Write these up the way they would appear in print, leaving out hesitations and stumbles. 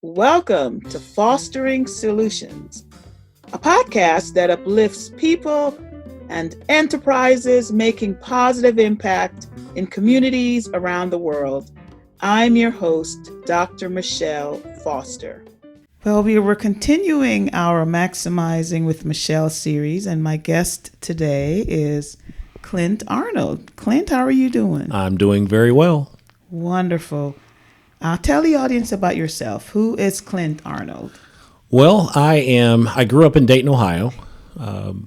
Welcome to Fostering Solutions, a podcast that uplifts people and enterprises making positive impact in communities around the world. I'm your host, Dr. Michelle Foster. Well, we were continuing our Maximizing with Michelle series, and my guest today is Clint Arnold. Clint, how are you doing? I'm doing very well. Wonderful. Tell the audience about yourself. Who is Clint Arnold? Well, I grew up in Dayton, Ohio.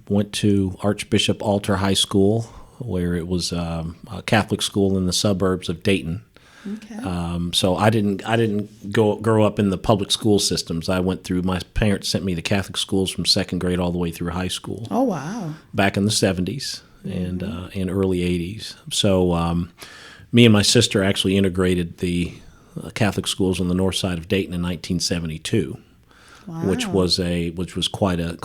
Went to Archbishop Alter High School, where it was a Catholic school in the suburbs of Dayton. Okay. So I didn't grow up in the public school systems. My parents sent me to Catholic schools from second grade all the way through high school. Oh, wow. Back in the 70s and early 80s. So me and my sister actually integrated the Catholic schools on the north side of Dayton in 1972, Wow. which was quite a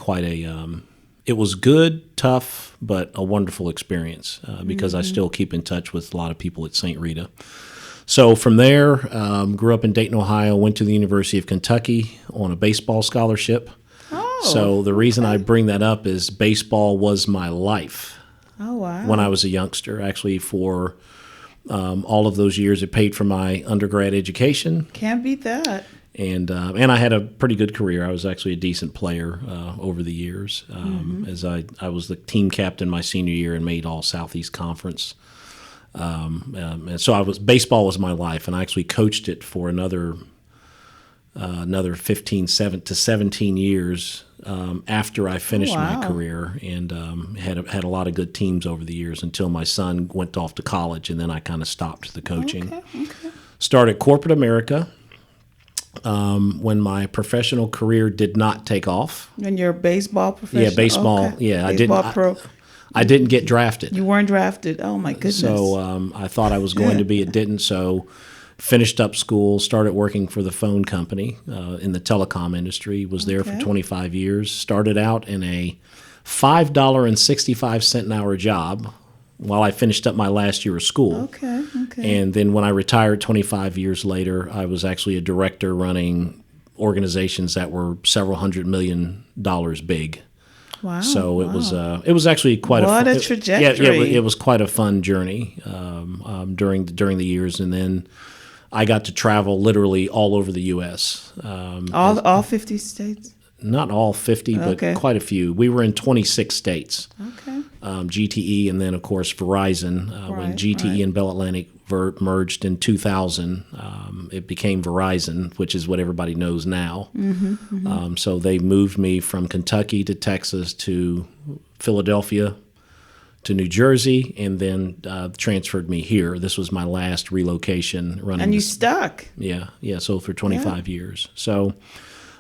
it was good, tough, but a wonderful experience because I still keep in touch with a lot of people at St. Rita. So from there, grew up in Dayton, Ohio, went to the University of Kentucky on a baseball scholarship. Oh, So the reason I bring that up is baseball was my life oh, wow. when I was a youngster. Actually, for all of those years, it paid for my undergrad education. Can't beat that. And I had a pretty good career. I was actually a decent player over the years. As I was the team captain my senior year and made all Southeast Conference. And so baseball was my life, and I actually coached it for another 15 to 17 years after I finished my career, and had a lot of good teams over the years until my son went off to college, and then I kind of stopped the coaching. Okay. Started corporate America when my professional career did not take off. And you're a baseball professional? Yeah, baseball. Okay. Yeah, baseball pro. I didn't get drafted. You weren't drafted. Oh, my goodness. So I thought I was going to be. It didn't. So finished up school, started working for the phone company in the telecom industry. Was there for 25 years. Started out in a $5.65 an hour job while I finished up my last year of school. Okay. And then when I retired 25 years later, I was actually a director running organizations that were several $100 million big. Wow. So it was actually quite a trajectory. Yeah, it was quite a fun journey during the years, and then I got to travel literally all over the U.S. All 50 states? Not all 50, but quite a few. We were in 26 states. Okay. GTE, and then of course Verizon. When GTE and Bell Atlantic merged in 2000, it became Verizon, which is what everybody knows now. So they moved me from Kentucky to Texas to Philadelphia to New Jersey, and then transferred me here. This was my last relocation running. And you stuck. Yeah. So for 25 years. So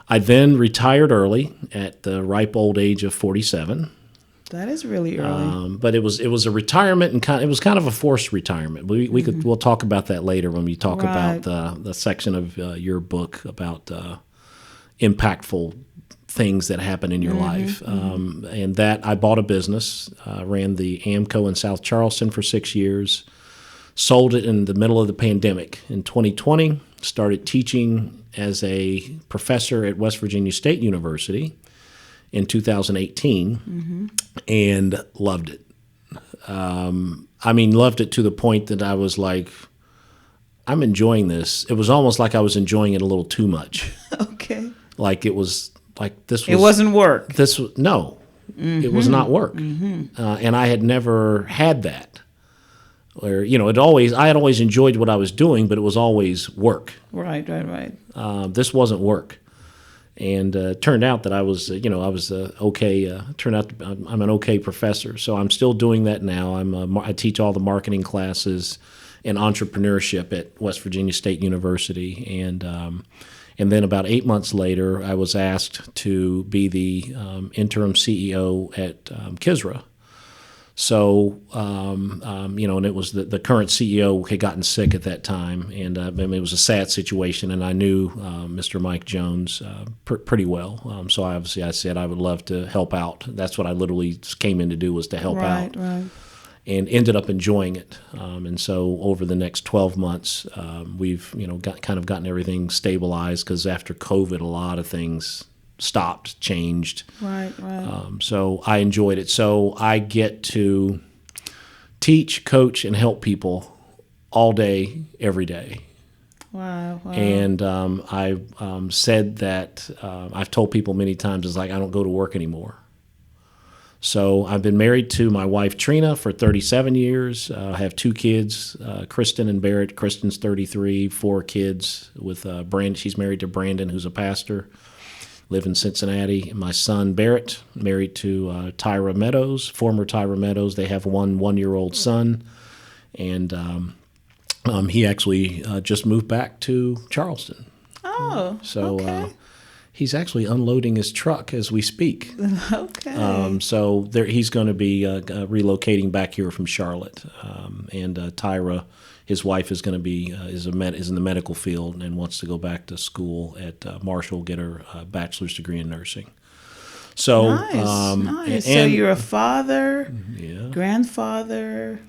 I then retired early at the ripe old age of 47. That is really early. But it was a retirement, and it was kind of a forced retirement. We'll talk about that later when we talk about the section of your book about impactful things that happen in your life. And that I bought a business, ran the AMCO in South Charleston for 6 years, sold it in the middle of the pandemic in 2020. Started teaching as a professor at West Virginia State University in 2018, and loved it. Loved it to the point that I was like, I'm enjoying this. It was almost like I was enjoying it a little too much. Okay. Like it was like this was. It wasn't work. This was no. It was not work, and I had never had that. Where I had always enjoyed what I was doing, but it was always work. Right. This wasn't work. And turned out that I was, okay. Turned out I'm an okay professor, so I'm still doing that now. I teach all the marketing classes and entrepreneurship at West Virginia State University, and then about 8 months later, I was asked to be the interim CEO at KISRA. So, and it was the current CEO had gotten sick at that time, and it was a sad situation, and I knew Mr. Mike Jones pretty well. So I said I would love to help out. That's what I literally came in to do, was to help out. Right. and ended up enjoying it. And so over the next 12 months, we've gotten everything stabilized, because after COVID, a lot of things stopped, changed. Right. So I enjoyed it. So I get to teach, coach, and help people all day, every day. Wow. And I've said that I've told people many times, it's like I don't go to work anymore. So I've been married to my wife, Trina, for 37 years. I have 2 kids, Kristen and Barrett. Kristen's 33, 4 kids with Brandon. She's married to Brandon, who's a pastor, live in Cincinnati. And my son, Barrett, married to Tyra Meadows, former Tyra Meadows. They have one 1-year-old son. And he actually just moved back to Charleston. Oh, so okay. He's actually unloading his truck as we speak. Okay. So he's going to be relocating back here from Charlotte. And Tyra, his wife, is going to be is in the medical field and wants to go back to school at Marshall, get her bachelor's degree in nursing. So nice. So you're a father, yeah, grandfather,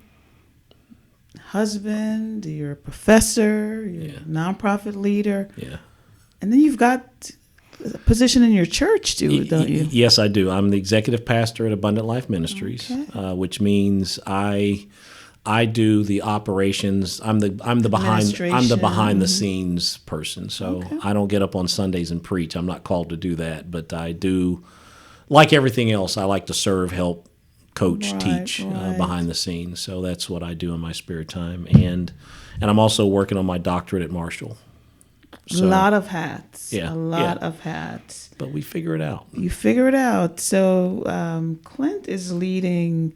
husband. You're a professor. You're a nonprofit leader. Yeah. And then you've got a position in your church too, don't you? Yes, I do. I'm the executive pastor at Abundant Life Ministries, which means I do the operations. I'm the behind the scenes person. So I don't get up on Sundays and preach. I'm not called to do that, but I do. Like everything else, I like to serve, help, coach, teach behind the scenes. So that's what I do in my spare time, and I'm also working on my doctorate at Marshall. So, a lot of hats. Yeah. A lot of hats. But we figure it out. You figure it out. So Clint is leading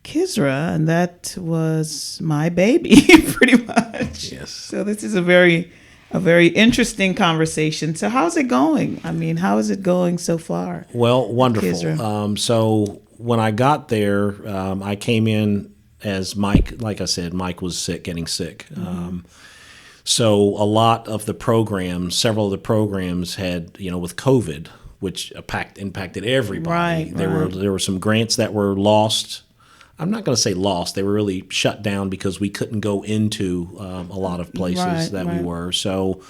KISRA, and that was my baby, pretty much. Yes. So this is a very interesting conversation. So how's it going? I mean, how is it going so far? Well, wonderful. So when I got there, I came in as Mike. Like I said, Mike was getting sick. So a lot of the programs, several of the programs had, with COVID, which impacted everybody. There were some grants that were lost. I'm not going to say lost. They were really shut down because we couldn't go into a lot of places we were. So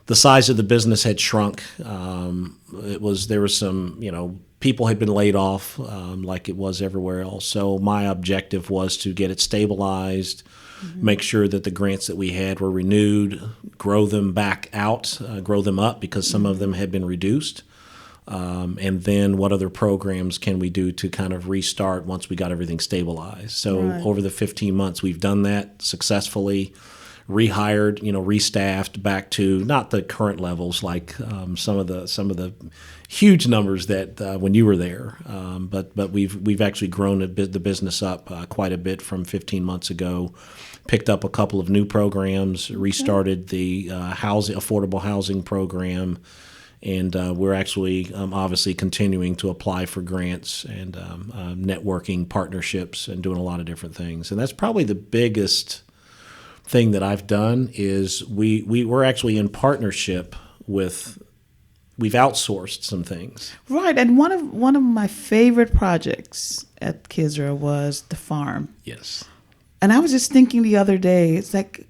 the size of the business had shrunk. There was some, people had been laid off like it was everywhere else. So my objective was to get it stabilized, make sure that the grants that we had were renewed, grow them back out, grow them up because some of them had been reduced. And then what other programs can we do to kind of restart once we got everything stabilized? So over the 15 months, we've done that successfully, rehired, restaffed back to not the current levels like some of the huge numbers that when you were there, but we've actually grown the business up quite a bit from 15 months ago. Picked up a couple of new programs, restarted the affordable housing program. And we're actually obviously continuing to apply for grants and networking partnerships and doing a lot of different things. And that's probably the biggest thing that I've done is we're actually in partnership with. We've outsourced some things. Right, and one of my favorite projects at KISRA was the farm. Yes. And I was just thinking the other day, it's like,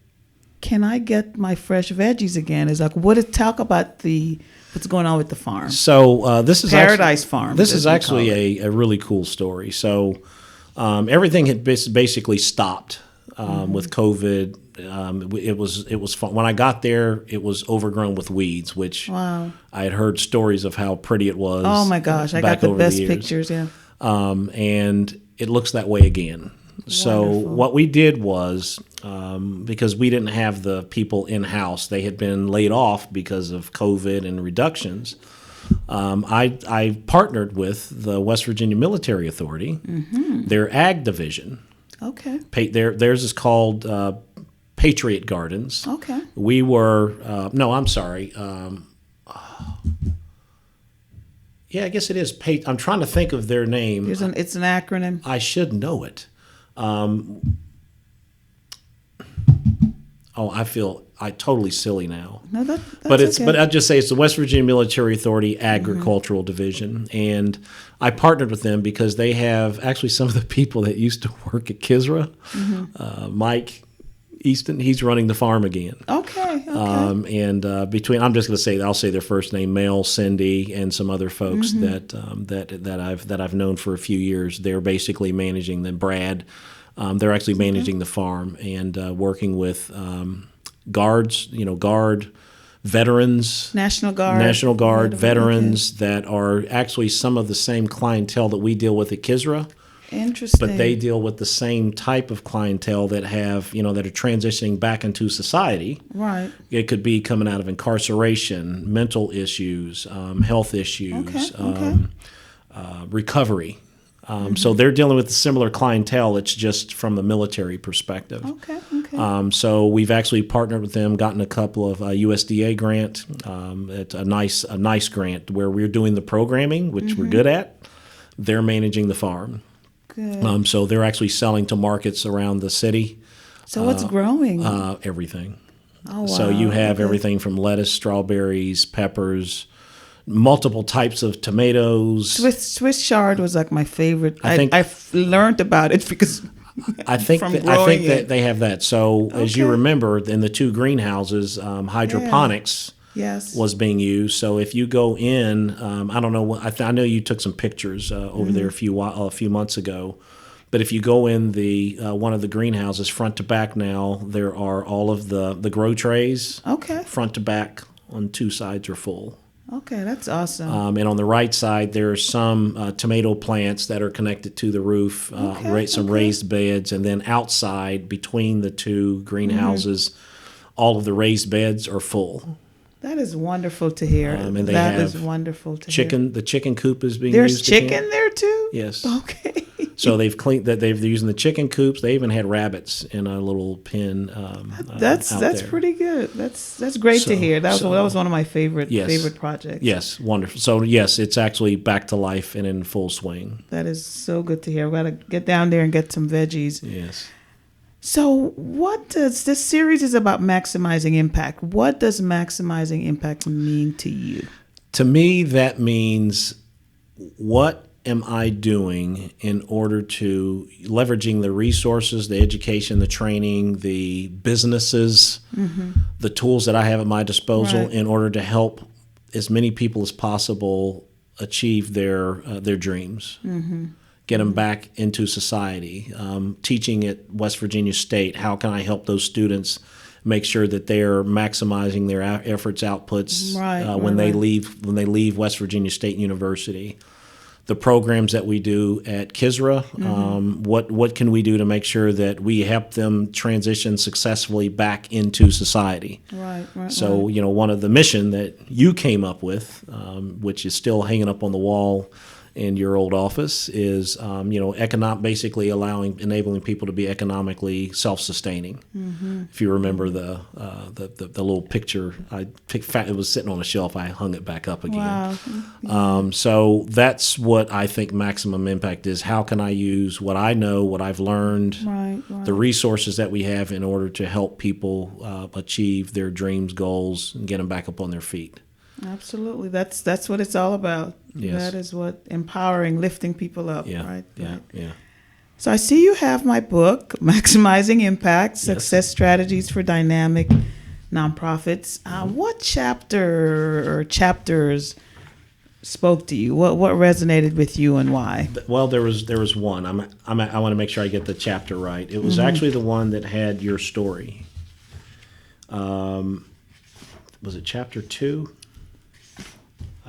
can I get my fresh veggies again? It's like, talk about what's going on with the farm. So this is Paradise Farm. This is actually a really cool story. So everything had basically stopped with COVID. It was fun. When I got there, it was overgrown with weeds, which I had heard stories of how pretty it was. Oh my gosh, I got the best pictures. Yeah. And it looks that way again. So what we did was, because we didn't have the people in-house, they had been laid off because of COVID and reductions, I partnered with the West Virginia Military Authority, their ag division. Okay. Theirs is called Patriot Gardens. Okay. We were, no, I'm sorry. Yeah, I guess it is. I'm trying to think of their name. It's an acronym. I should know it. totally silly now. No, that's But okay. but I'd just say it's the West Virginia Military Authority Agricultural Division, and I partnered with them because they have actually some of the people that used to work at KISRA. Mike Easton, he's running the farm again. Okay. And between, I'm just going to say, I'll say their first name, Mel, Cindy, and some other folks that I've known for a few years. They're basically managing them. Brad, they're actually managing the farm and working with guards, guard veterans, National Guard veterans that are actually some of the same clientele that we deal with at KISRA. Interesting. But they deal with the same type of clientele that have, that are transitioning back into society. Right. It could be coming out of incarceration, mental issues, health issues, recovery. So they're dealing with a similar clientele. It's just from the military perspective. Okay. So we've actually partnered with them, gotten a couple of USDA grant. It's a nice grant where we're doing the programming, which we're good at. They're managing the farm. Good. So they're actually selling to markets around the city. So what's growing? Everything. Oh, wow. So you have everything from lettuce, strawberries, peppers, multiple types of tomatoes. Swiss chard was like my favorite. I learned about it because I think that they have that. So as you remember, in the two greenhouses, hydroponics was being used. So if you go in, I don't know. I know you took some pictures over there a few months ago. But if you go in the one of the greenhouses, front to back now, there are all of the grow trays. Okay. Front to back on two sides are full. Okay, that's awesome. And on the right side, there are some tomato plants that are connected to the roof, some raised beds. And then outside, between the two greenhouses, all of the raised beds are full. That is wonderful to hear. And they that have is wonderful to hear. The chicken coop is being There's used. There's chicken there too? Yes. Okay. So they've cleaned that. They're using the chicken coops. They even had rabbits in a little pen. That's pretty good. That's great to hear. That was one of my favorite projects. Yes, wonderful. So yes, it's actually back to life and in full swing. That is so good to hear. We got to get down there and get some veggies. Yes. So what does this series is about maximizing impact? What does maximizing impact mean to you? To me, that means what am I doing in order to leveraging the resources, the education, the training, the businesses, the tools that I have at my disposal in order to help as many people as possible achieve their dreams. Get them back into society. Teaching at West Virginia State, how can I help those students make sure that they're maximizing their efforts, outputs when they leave West Virginia State University? The programs that we do at KISRA, what can we do to make sure that we help them transition successfully back into society? So one of the mission that you came up with, which is still hanging up on the wall in your old office, is basically enabling people to be economically self-sustaining. If you remember the little picture, it was sitting on a shelf. I hung it back up again. Wow. So that's what I think maximum impact is. How can I use what I know, what I've learned, the resources that we have in order to help people achieve their dreams, goals, and get them back up on their feet? Absolutely. That's what it's all about. Yes. That is what empowering, lifting people up. Yeah. So I see you have my book, Maximizing Impact, Success Strategies for Dynamic Nonprofits. What chapter or chapters spoke to you? What resonated with you and why? Well, there was one. I want to make sure I get the chapter right. It was actually the one that had your story. Was it chapter 2?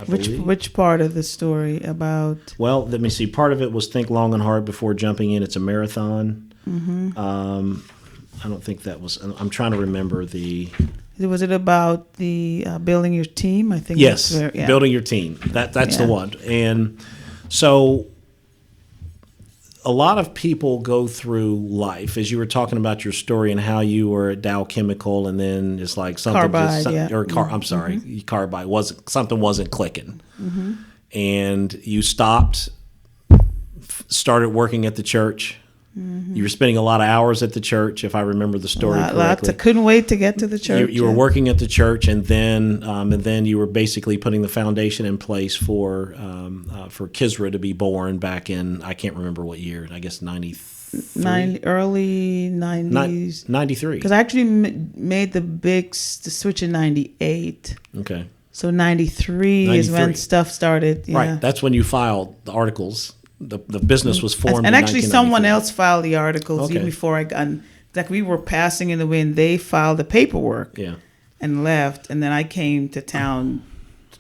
Which part of the story about? Well, let me see. Part of it was think long and hard before jumping in. It's a marathon. I don't think that was. I'm trying to remember the. Was it about the building your team? I think. Yes, building your team. That's the one. And so a lot of people go through life, as you were talking about your story and how you were at Dow Chemical, and then it's like something Carbide something wasn't clicking, and you stopped, started working at the church, You were spending a lot of hours at the church, if I remember the story correctly. I couldn't wait to get to the church. You were working at the church, and then you were basically putting the foundation in place for KISRA to be born back in, I can't remember what year. I guess early 90s. 93. Because I actually made the switch in 98. Okay. So 93 is when stuff started. Yeah. Right. That's when you filed the articles. The business was formed. And actually, someone else filed the articles even before I got. Like we were passing in the wind, they filed the paperwork. Yeah. And left, and then I came to town,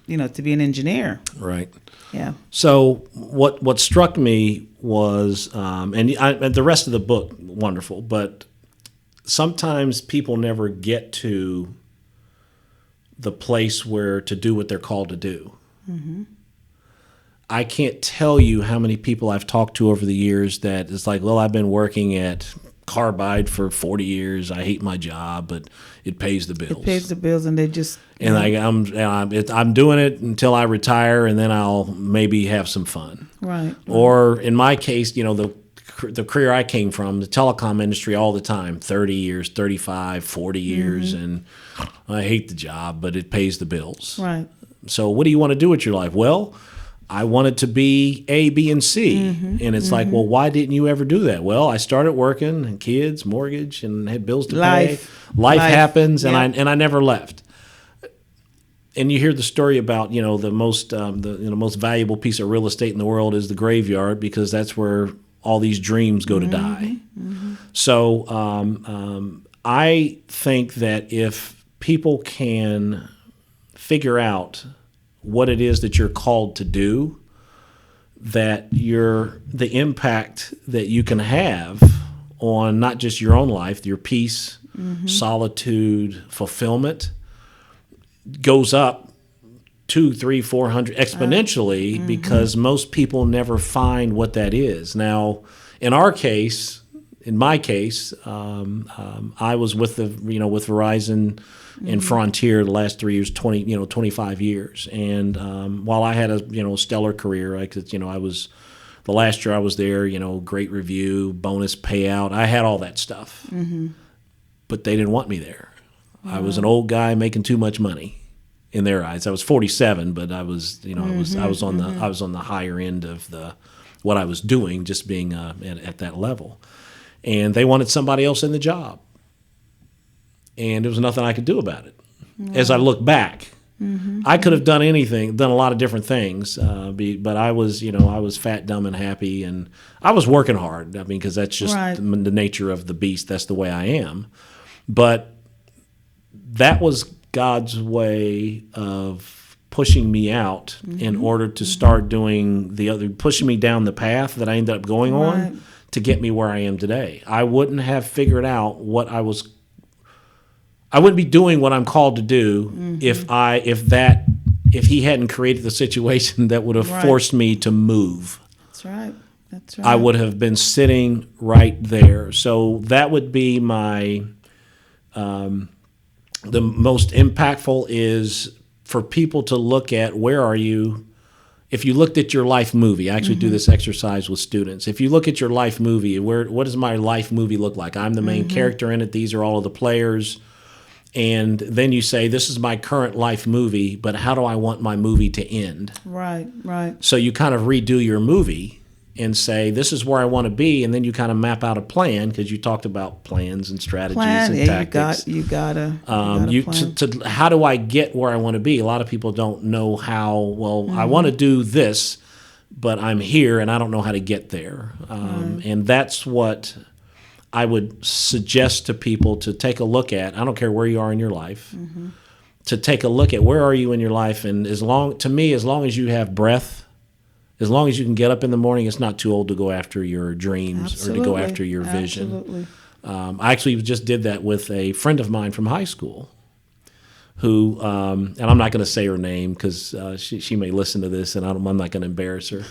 to be an engineer. Right. Yeah. So what struck me was, and the rest of the book, wonderful, but sometimes people never get to the place where to do what they're called to do. Mm-hmm. I can't tell you how many people I've talked to over the years that it's like, well, I've been working at Carbide for 40 years. I hate my job, but it pays the bills. It pays the bills, and they just... And I'm doing it until I retire, and then I'll maybe have some fun. Right. Or in my case, the career I came from, the telecom industry all the time, 30 years, 35, 40 years, and I hate the job, but it pays the bills. Right. So what do you want to do with your life? Well, I wanted to be A, B, and C. And it's like, well, why didn't you ever do that? Well, I started working, and kids, mortgage, and had bills to pay. Life happens, and I never left. And you hear the story about, the most most valuable piece of real estate in the world is the graveyard, because that's where all these dreams go to die. Mm-hmm. So I think that if people can figure out what it is that you're called to do, that the impact that you can have on not just your own life, your peace, solitude, fulfillment goes up 200, 300, 400 exponentially, because most people never find what that is. Now, in my case, I was with with Verizon and Frontier the last 3 years, 25 years. And while I had a stellar career, I was the last year I was there, great review, bonus payout. I had all that stuff, but they didn't want me there. I was an old guy making too much money in their eyes. I was 47, but I was I was on the higher end of what I was doing, just being at that level. And they wanted somebody else in the job. And there was nothing I could do about it. As I look back, I could have done a lot of different things, but I was fat, dumb, and happy, and I was working hard. I mean, because that's just the nature of the beast. That's the way I am. But that was God's way of pushing me out in order to start doing pushing me down the path that I ended up going on to get me where I am today. I wouldn't have figured out I wouldn't be doing what I'm called to do if he hadn't created the situation that would have forced me to move. That's right. I would have been sitting right there. So that would be my the most impactful is for people to look at where are you. If you looked at your life movie, I actually do this exercise with students. If you look at your life movie, what does my life movie look like? I'm the main character in it. These are all of the players. And then you say, this is my current life movie, but how do I want my movie to end? Right. So you kind of redo your movie and say, this is where I want to be, and then you kind of map out a plan, because you talked about plans and strategies and tactics. You gotta how do I get where I want to be? A lot of people don't know how. Well, I want to do this, but I'm here and I don't know how to get there. And that's what I would suggest to people to take a look at. I don't care where you are in your life, to take a look at where are you in your life. And as long as you have breath, as long as you can get up in the morning, it's not too old to go after your dreams or to go after your vision. Absolutely. I actually just did that with a friend of mine from high school who, and I'm not going to say her name because she may listen to this and I'm not going to embarrass her.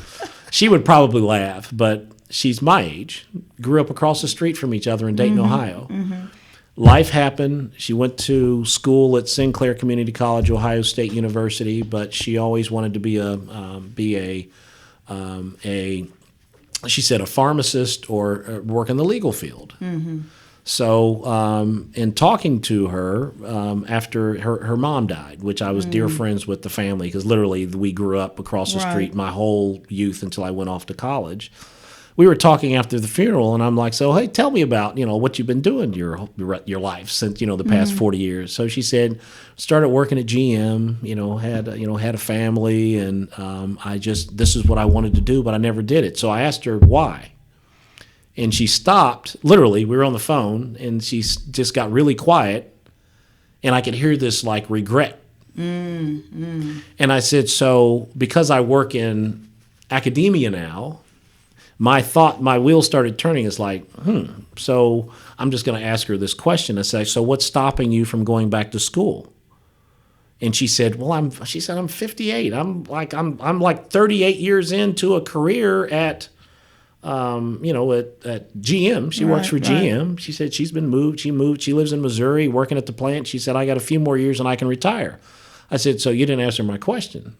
She would probably laugh, but she's my age, grew up across the street from each other in Dayton, Ohio. Life happened. She went to school at Sinclair Community College, Ohio State University, but she always wanted to be a she said a pharmacist or work in the legal field. So in talking to her after her mom died, which I was dear friends with the family, because literally we grew up across the street my whole youth until I went off to college. We were talking after the funeral, and I'm like, so, hey, tell me about, what you've been doing your life since, the past 40 years. So she said, started working at GM, had a family, and this is what I wanted to do, but I never did it. So I asked her why. And she stopped, literally, we were on the phone, and she just got really quiet, and I could hear this, like, regret. And I said, so because I work in academia now, my wheels started turning. It's like, so I'm just going to ask her this question. I said, so what's stopping you from going back to school? And she said, I'm 58. I'm like 38 years into a career at GM. She works for GM. She said she's been moved. She lives in Missouri working at the plant. She said, I got a few more years and I can retire. I said, so you didn't answer my question.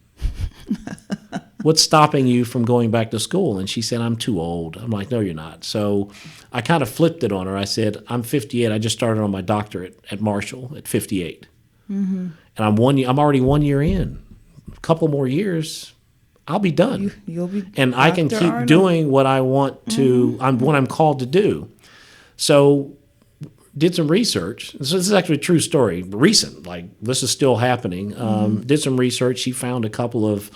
What's stopping you from going back to school? And she said, I'm too old. I'm like, no, you're not. So I kind of flipped it on her. I said, I'm 58. I just started on my doctorate at Marshall at 58. And I'm already 1 year in. A couple more years, I'll be done. You'll be and Dr. I can keep Arnold. doing what I want to, what I'm called to do. So did some research. So this is actually a true story, recent, like this is still happening. Did some research. She found a couple of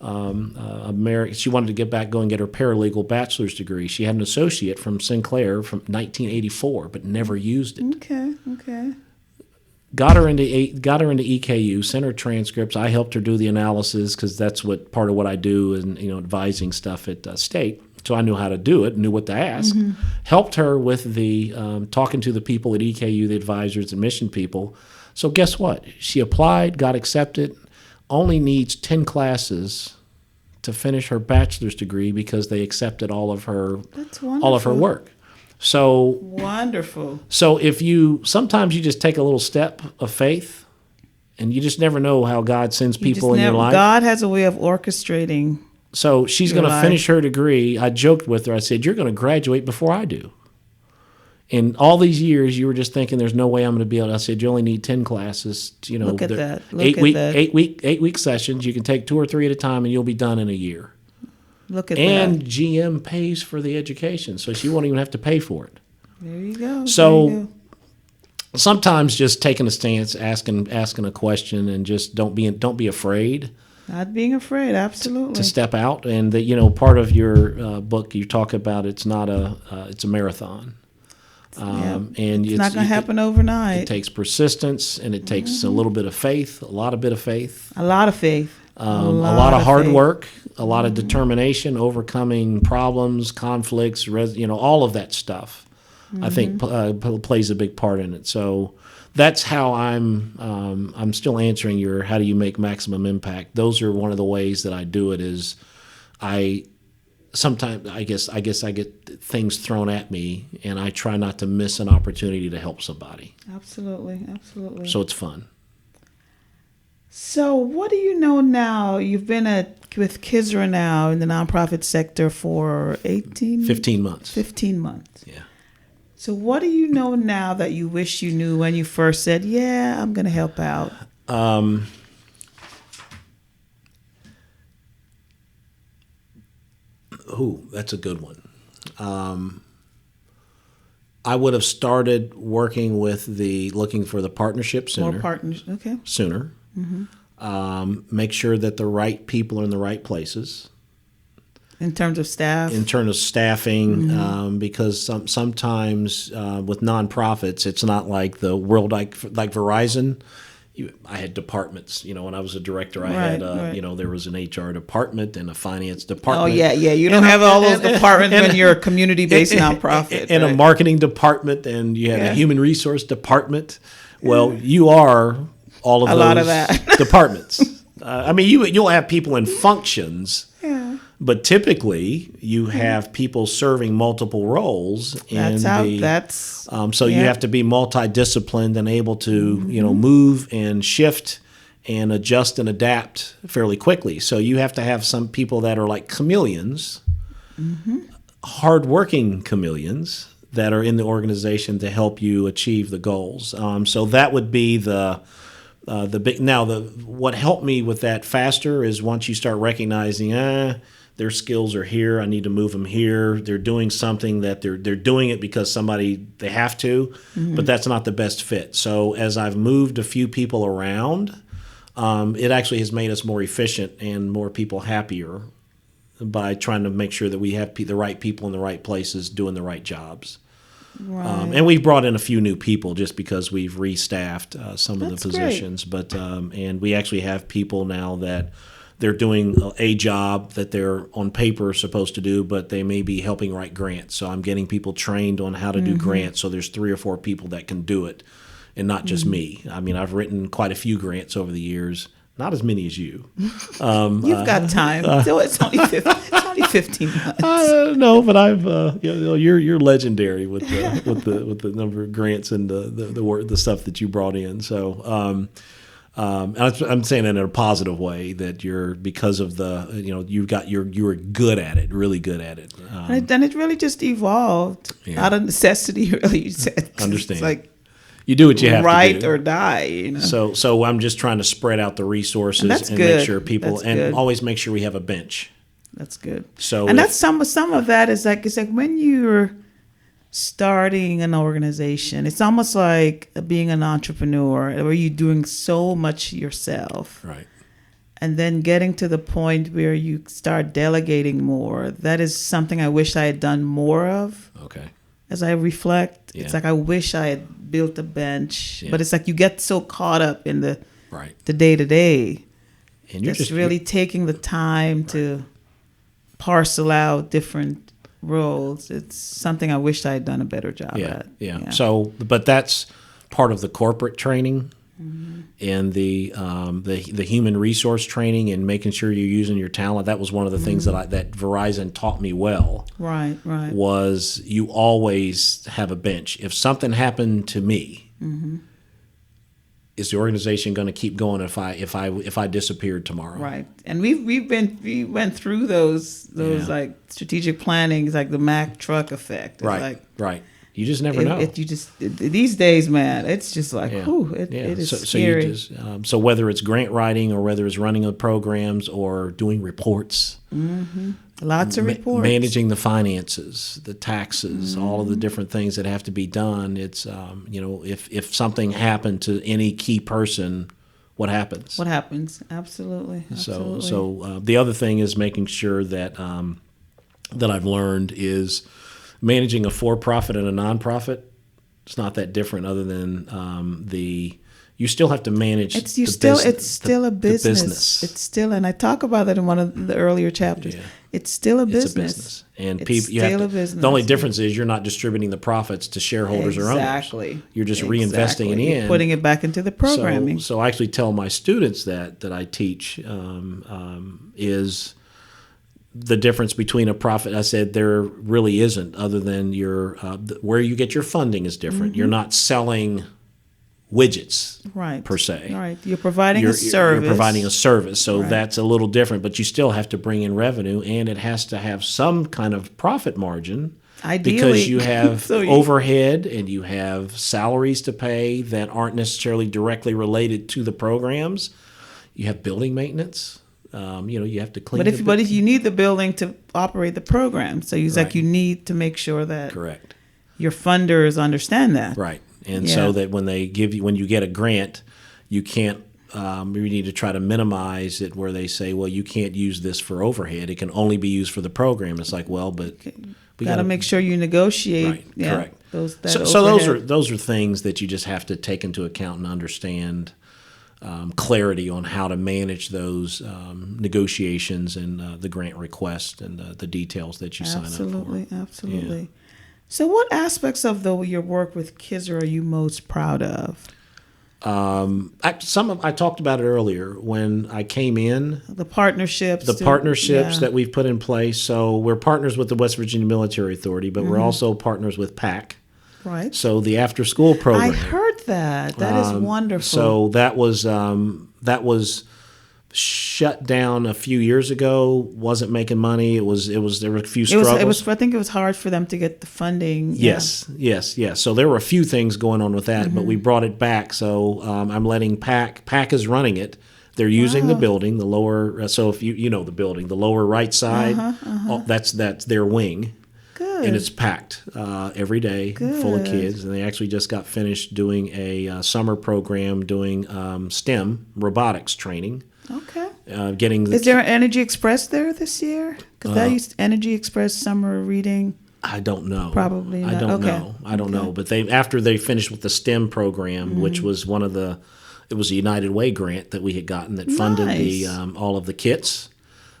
she wanted to go and get her paralegal bachelor's degree. She had an associate from Sinclair from 1984, but never used it. Okay. Got her into EKU, sent her transcripts. I helped her do the analysis because that's part of what I do, and advising stuff at state. So I knew how to do it, knew what to ask. Helped her with the talking to the people at EKU, the advisors, admission people. So guess what? She applied, got accepted. Only needs 10 classes to finish her bachelor's degree because they accepted all of her work. So wonderful. So sometimes you just take a little step of faith, and you just never know how God sends people in your life. God has a way of orchestrating. So she's going to finish her degree. I joked with her. I said, "You're going to graduate before I do." And all these years, you were just thinking, "There's no way I'm going to be able to." I said, "You only need 10 classes. Look at that. 8-week sessions. You can take 2 or 3 at a time, and you'll be done in a year." Look at and that. GM pays for the education, so she won't even have to pay for it. There you go. So sometimes just taking a stance, asking a question, and just don't be afraid. Not being afraid, absolutely. To step out, and part of your book you talk about it's a marathon. And it's not going to happen overnight. It takes persistence, and it takes a little bit of faith, a lot of faith, a lot of faith, a lot of hard work, a lot of determination, overcoming problems, conflicts, all of that stuff. I think plays a big part in it. So that's how I'm still answering your how do you make maximum impact. Those are one of the ways that I do it. Is sometimes I guess I get things thrown at me, and I try not to miss an opportunity to help somebody. Absolutely. So it's fun. So what do you know now? You've been with KISRA now in the nonprofit sector for 15 months. 15 months. Yeah. So what do you know now that you wish you knew when you first said, "Yeah, I'm going to help out"? That's a good one. I would have started working with looking for the partnership sooner. More partners, okay. Sooner. Make sure that the right people are in the right places. In terms of staff? In terms of staffing, because sometimes with nonprofits, it's not like the world like Verizon. I had departments, when I was a director, I had, there was an HR department and a finance department. Oh, yeah. You don't have all those departments when you're a community-based nonprofit. And a marketing department, and you had a human resource department. Well, you are all of those lot of that. departments. You'll have people in functions. Yeah. But typically, you have people serving multiple roles. So you have to be multidisciplined and able to, move and shift and adjust and adapt fairly quickly. So you have to have some people that are like chameleons, hardworking chameleons that are in the organization to help you achieve the goals. So that would be the big. Now, what helped me with that faster is once you start recognizing, their skills are here. I need to move them here. They're doing something that they're doing it because they have to, but that's not the best fit. So as I've moved a few people around, it actually has made us more efficient and more people happier by trying to make sure that we have the right people in the right places doing the right jobs. Right. And we've brought in a few new people just because we've restaffed some of the That's positions. But and we actually have people now that they're doing a job that they're on paper supposed to do, but they may be helping write grants. So I'm getting people trained on how to do grants. So there's 3 or 4 people that can do it, and not just me. I mean, I've written quite a few grants over the years. Not as many as you. You've got time. So it's only 15 months. No, but I've you're legendary with the number of grants and the work, the stuff that you brought in. So I'm saying it in a positive way that because of you were good at it, really good at it. And it really just evolved out of necessity. Really, you said. Understand. It's like, you do what you have to do. Right or die, So I'm just trying to spread out the resources and make sure people always make sure we have a bench. That's good. So that's some of that is like, it's like when you're starting an organization, it's almost like being an entrepreneur where you're doing so much yourself. Right. And then getting to the point where you start delegating more. That is something I wish I had done more of. Okay. As I reflect, it's like I wish I had built a bench, but it's like you get so caught up in the day-to-day. And you're just really taking the time to parcel out different roles. It's something I wish I had done a better job at. Yeah. So, but that's part of the corporate training and the human resource training and making sure you're using your talent. That was one of the things that Verizon taught me well. Right. Was you always have a bench. If something happened to me, is the organization going to keep going if I disappeared tomorrow? Right. And we went through those like strategic plannings, like the Mack truck effect. It's Right. You just never know. These days, man, it's just like, it is scary. So whether it's grant writing or whether it's running of programs or doing reports, lots of reports, managing the finances, the taxes, all of the different things that have to be done. It's if something happened to any key person, what happens? Absolutely. So the other thing is making sure that that I've learned is managing a for-profit and a non-profit. It's not that different, other than you still have to manage. It's still a business. It's still, and I talk about that in one of the earlier chapters. Yeah. It's still a business. It's a business, and the only difference is you're not distributing the profits to shareholders or owners. Exactly. You're just reinvesting it in, you're putting it back into the programming. So I actually tell my students that I teach is the difference between a profit. I said there really isn't, other than where you get your funding is different. You're not selling widgets per se. Right. You're providing a service. You're providing a service. So that's a little different, but you still have to bring in revenue, and it has to have some kind of profit margin. Ideally. Because you have overhead and you have salaries to pay that aren't necessarily directly related to the programs. You have building maintenance. You have to clean. But if you need the building to operate the program, so like you need to make sure that your funders understand that. Right. And so that when you get a grant, you can't. You need to try to minimize it where they say, well, you can't use this for overhead. It can only be used for the program. It's like, well, but we got to make sure you negotiate. Right. Yeah, correct. So those are things that you just have to take into account and understand. Clarity on how to manage those negotiations and the grant request and the details that you sign up for. Absolutely. Yeah. So what aspects of your work with KISRA are you most proud of? I talked about it earlier when I came in. The partnerships. That we've put in place. So we're partners with the West Virginia Military Authority, but we're also partners with PAC. Right. So the after-school program. I heard that. That is wonderful. So that was shut down a few years ago, wasn't making money. There were a few struggles. I think it was hard for them to get the funding. Yes. So there were a few things going on with that, but we brought it back. So I'm letting PAC is running it. They're using the building, the lower. So if you know the building, the lower right side, that's their wing. Good. And it's packed every day, full of kids. And they actually just got finished doing a summer program doing STEM robotics training. Okay. Is there an Energy Express there this year? Because that used Energy Express summer reading. I don't know. Probably not. I don't know. But after they finished with the STEM program, which was it was a United Way grant that we had gotten that funded all of the kits.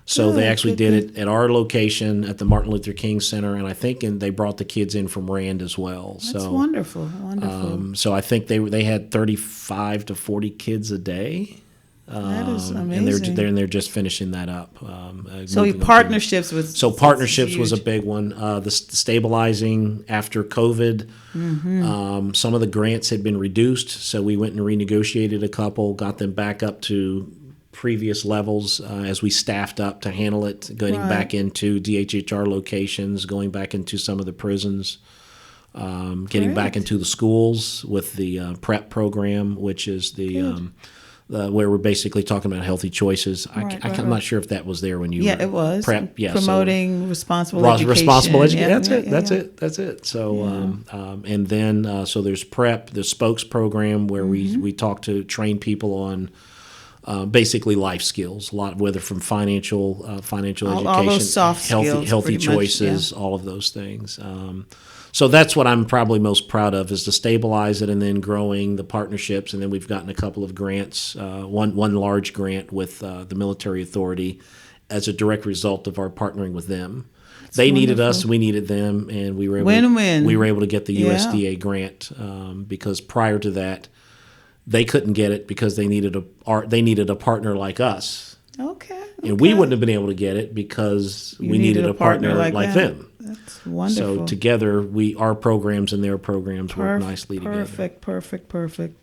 So they actually did it at our location at the Martin Luther King Center, and I think they brought the kids in from Rand as well. That's wonderful. So I think they had 35 to 40 kids a day. That is amazing. And they're just finishing that up. Partnerships was a big one. The stabilizing after COVID. Some of the grants had been reduced, so we went and renegotiated a couple, got them back up to previous levels as we staffed up to handle it, getting back into DHHR locations, going back into some of the prisons, getting back into the schools with the PrEP program, which is where we're basically talking about healthy choices. I'm not sure if that was there when you were. It was. PrEP, promoting responsible education. Responsible education. That's it. So, and then, so there's PrEP, the Spokes program, where we talk to train people on basically life skills, a lot, whether from financial education, all those soft healthy choices, all of those things. So that's what I'm probably most proud of, is to stabilize it and then growing the partnerships. And then we've gotten a couple of grants, one large grant with the military authority as a direct result of our partnering with them. They needed us, we needed them, and we were able to get the USDA grant because prior to that, they couldn't get it because they needed a partner like us. Okay. And we wouldn't have been able to get it because we needed a partner like them. That's wonderful. So together, our programs and their programs work nicely together. Perfect.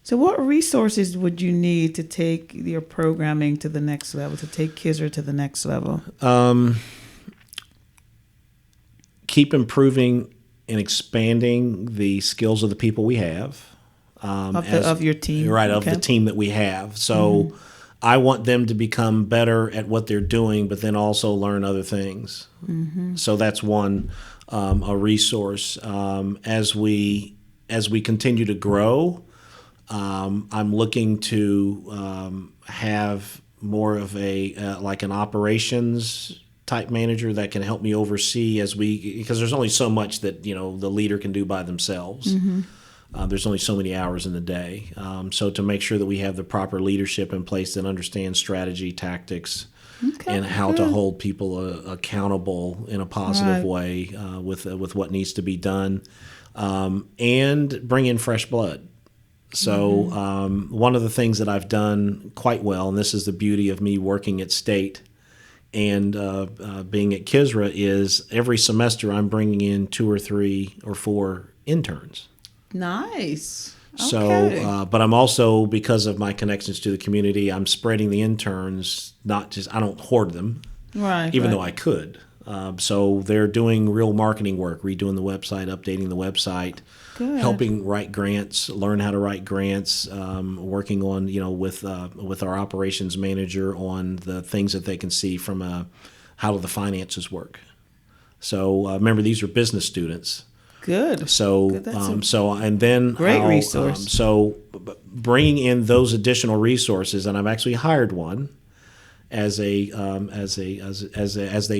So what resources would you need to take your programming to the next level, to take KISRA to the next level? Keep improving and expanding the skills of the people we have. Of your team. Right, of the team that we have. So I want them to become better at what they're doing, but then also learn other things. So that's one, a resource. As we continue to grow, I'm looking to have more of like an operations type manager that can help me oversee because there's only so much that the leader can do by themselves. There's only so many hours in the day. So to make sure that we have the proper leadership in place that understands strategy, tactics, and how to hold people accountable in a positive way with what needs to be done, and bring in fresh blood. So one of the things that I've done quite well, and this is the beauty of me working at State and being at KISRA, is every semester I'm bringing in 2 or 3 or 4 interns. Nice. So, but I'm also, because of my connections to the community, I'm spreading the interns, I don't hoard them, even though I could. So they're doing real marketing work, redoing the website, updating the website, helping write grants, learn how to write grants, working on, with our operations manager on the things that they can see from how do the finances work. So remember, these are business students. Good. So, and then great resource. So, bringing in those additional resources, and I've actually hired one as they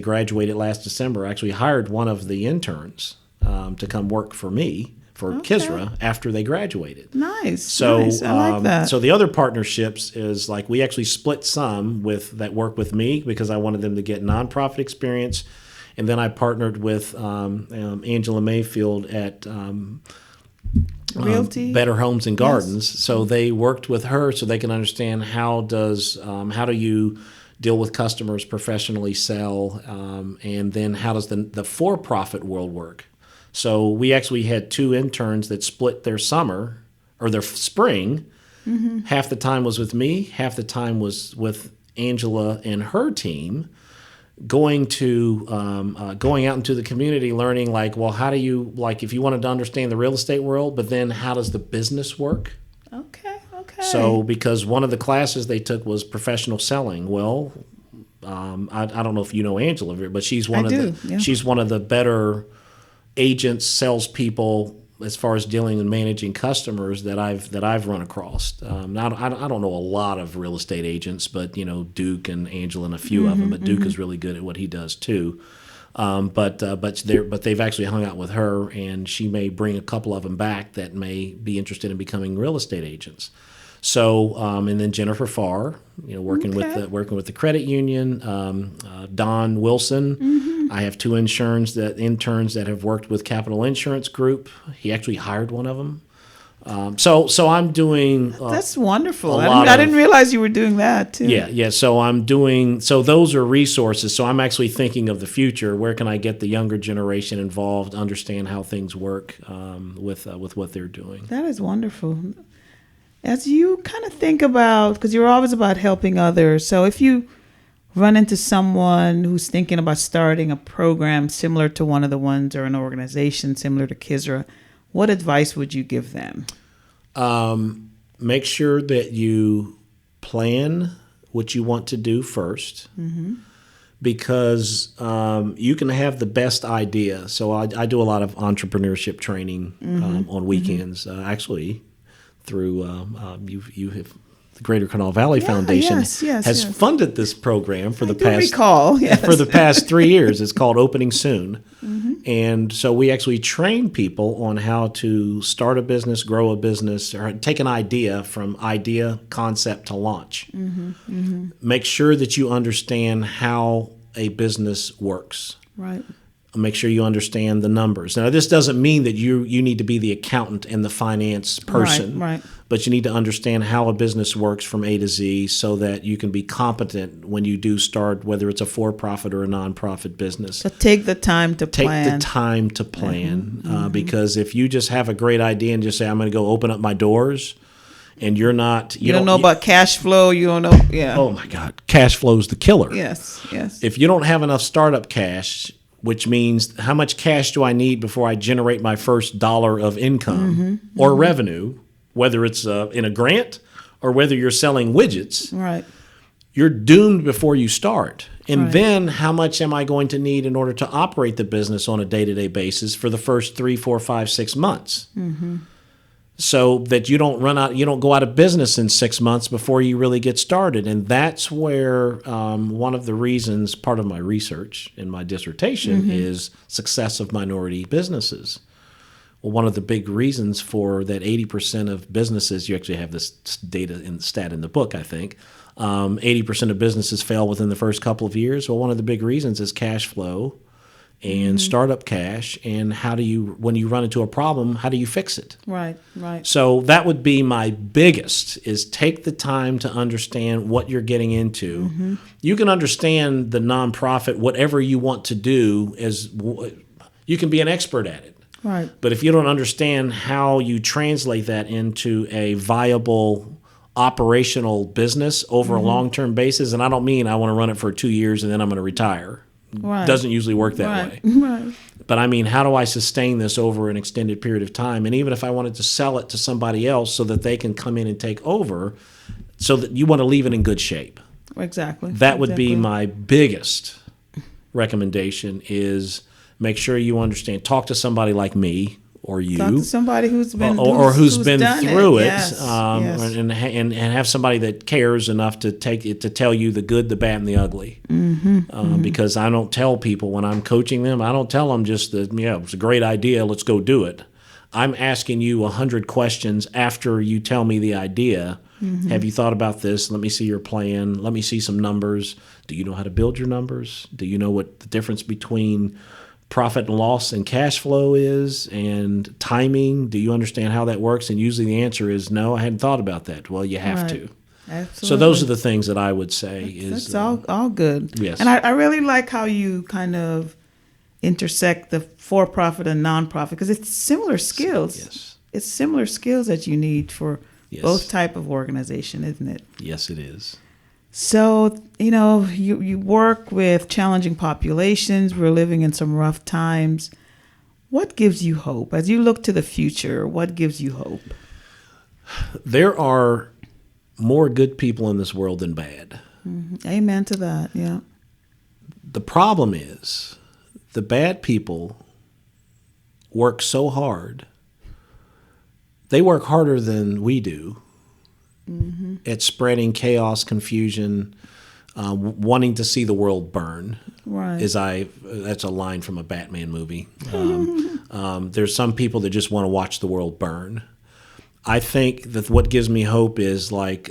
graduated last December. I actually hired one of the interns to come work for me for KISRA after they graduated. Nice. So, nice. I like that. So the other partnerships is like we actually split some that work with me because I wanted them to get nonprofit experience. And then I partnered with Angela Mayfield at Realty? Better Homes and Gardens. Yes. So they worked with her so they can understand how do you deal with customers, professionally sell, and then how does the for-profit world work. So we actually had 2 interns that split their summer or their spring Half the time was with me. Half the time was with Angela and her team, going out into the community, learning like, well, how do you, like, if you wanted to understand the real estate world, but then how does the business work? Okay. So because one of the classes they took was professional selling. Well, I don't know if you know Angela, but she's one she's one of the better agents, salespeople as far as dealing and managing customers that I've run across. Now, I don't know a lot of real estate agents, but Duke and Angela and a few of them. But Duke is really good at what he does too. But they've actually hung out with her, and she may bring a couple of them back that may be interested in becoming real estate agents. So, and then Jennifer Farr, working with the credit union, Don Wilson. I have two interns that have worked with Capital Insurance Group. He actually hired one of them. So I'm doing. That's wonderful. I didn't realize you were doing that too. Yeah. So I'm doing. So those are resources. So I'm actually thinking of the future. Where can I get the younger generation involved, understand how things work with what they're doing? That is wonderful. As you kind of think about, because you're always about helping others. So if you run into someone who's thinking about starting a program similar to one of the ones, or an organization similar to KISRA, what advice would you give them? Make sure that you plan what you want to do first, because you can have the best idea. So I do a lot of entrepreneurship training on weekends, actually. Through you have the Greater Kanawha Valley Foundation has funded this program for the past 3 years. It's called Opening Soon, and so we actually train people on how to start a business, grow a business, or take an idea from idea, concept to launch. Make sure that you understand how a business works. Right. Make sure you understand the numbers. Now, this doesn't mean that you need to be the accountant and the finance person, right. But you need to understand how a business works from A to Z so that you can be competent when you do start, whether it's a for-profit or a non-profit business. So take the time to plan. Because if you just have a great idea and just say, I'm going to go open up my doors, and you don't know about cash flow, you don't know. Yeah. Oh, my God. Cash flow is the killer. Yes. If you don't have enough startup cash, which means how much cash do I need before I generate my first dollar of income or revenue, whether it's in a grant or whether you're selling widgets, right? You're doomed before you start. And then how much am I going to need in order to operate the business on a day-to-day basis for the first 3, 4, 5, 6 months? So that you don't go out of business in 6 months before you really get started. And that's where one of the reasons, part of my research in my dissertation is success of minority businesses. Well, one of the big reasons for that 80% of businesses, you actually have this stat in the book, I think, 80% of businesses fail within the first couple of years. Well, one of the big reasons is cash flow and startup cash, and when you run into a problem, how do you fix it? Right. So that would be my biggest, is take the time to understand what you're getting into. You can understand the nonprofit, whatever you want to do, you can be an expert at it. Right. But if you don't understand how you translate that into a viable operational business over a long-term basis, and I don't mean I want to run it for 2 years and then I'm going to retire. Right. Doesn't usually work that way. Right. But I mean, how do I sustain this over an extended period of time? And even if I wanted to sell it to somebody else so that they can come in and take over, so that you want to leave it in good shape. Exactly. That would be my biggest recommendation, is make sure you understand. Talk to somebody like me or you. Talk to somebody who's been who's been through it, yes. And have somebody that cares enough to tell you the good, the bad, and the ugly. Because I don't tell people when I'm coaching them, I don't tell them just that it's a great idea, let's go do it. I'm asking you 100 questions after you tell me the idea. Have you thought about this? Let me see your plan. Let me see some numbers. Do you know how to build your numbers? Do you know what the difference between profit and loss and cash flow is, and timing? Do you understand how that works? And usually the answer is no, I hadn't thought about that. Well, you have to. Absolutely. So those are the things that I would say that's all good. Yes. And I really like how you kind of intersect the for-profit and nonprofit, because it's similar skills. Yes. It's similar skills that you need for Yes. Both type of organization, isn't it? Yes, it is. So, you work with challenging populations. We're living in some rough times. What gives you hope? As you look to the future, what gives you hope? There are more good people in this world than bad. Mm-hmm. Amen to that, yeah. The problem is the bad people work so hard. They work harder than we do at spreading chaos, confusion, wanting to see the world burn. Right. That's a line from a Batman movie. There's some people that just want to watch the world burn. I think that what gives me hope is like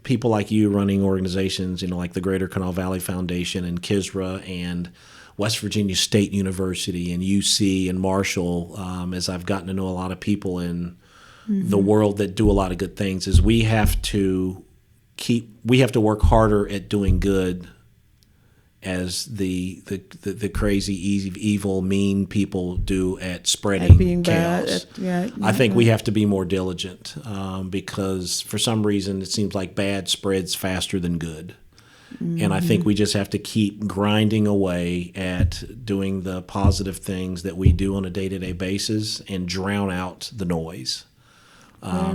people like you running organizations, like the Greater Kanawha Valley Foundation and KISRA and West Virginia State University and UC and Marshall, as I've gotten to know a lot of people in the world that do a lot of good things, is we have to work harder at doing good as the crazy, evil, mean people do at spreading being chaos. Bad. I think we have to be more diligent because for some reason it seems like bad spreads faster than good. And I think we just have to keep grinding away at doing the positive things that we do on a day-to-day basis and drown out the noise. That's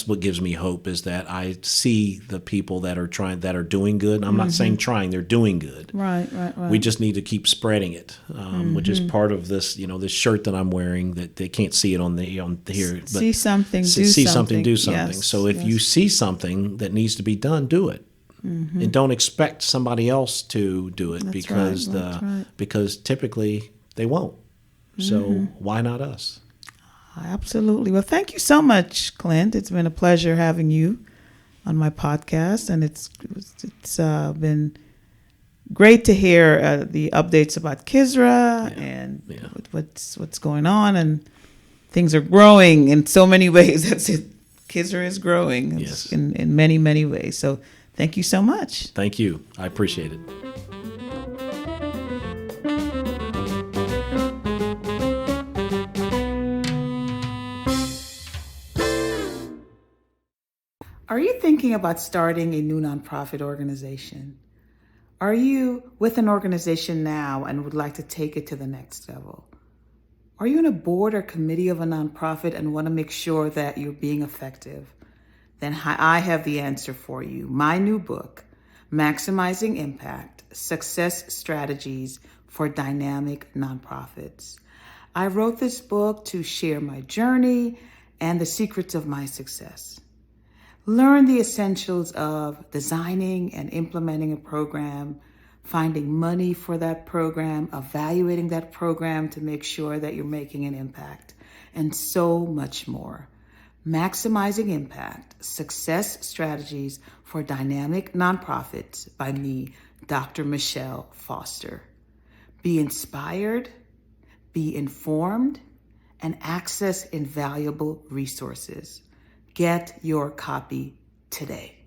what gives me hope, is that I see the people that are doing good. I'm not saying trying; they're doing good. Right. We just need to keep spreading it, which is part of this. This shirt that I'm wearing that they can't see it on here. But see something, do something. Yes, so if you see something that needs to be done, do it, and don't expect somebody else to do it because typically they won't. So why not us? Absolutely. Well, thank you so much, Clint. It's been a pleasure having you on my podcast, and it's been great to hear the updates about KISRA and what's going on, and things are growing in so many ways. That's it. KISRA is growing in many, many ways. So thank you so much. Thank you. I appreciate it. Are you thinking about starting a new nonprofit organization? Are you with an organization now and would like to take it to the next level? Are you on a board or committee of a nonprofit and want to make sure that you're being effective? Then I have the answer for you. My new book, Maximizing Impact: Success Strategies for Dynamic Nonprofits. I wrote this book to share my journey and the secrets of my success. Learn the essentials of designing and implementing a program, finding money for that program, evaluating that program to make sure that you're making an impact, and so much more. Maximizing Impact: Success Strategies for Dynamic Nonprofits by me, Dr. Michelle Foster. Be inspired, be informed, and access invaluable resources. Get your copy today.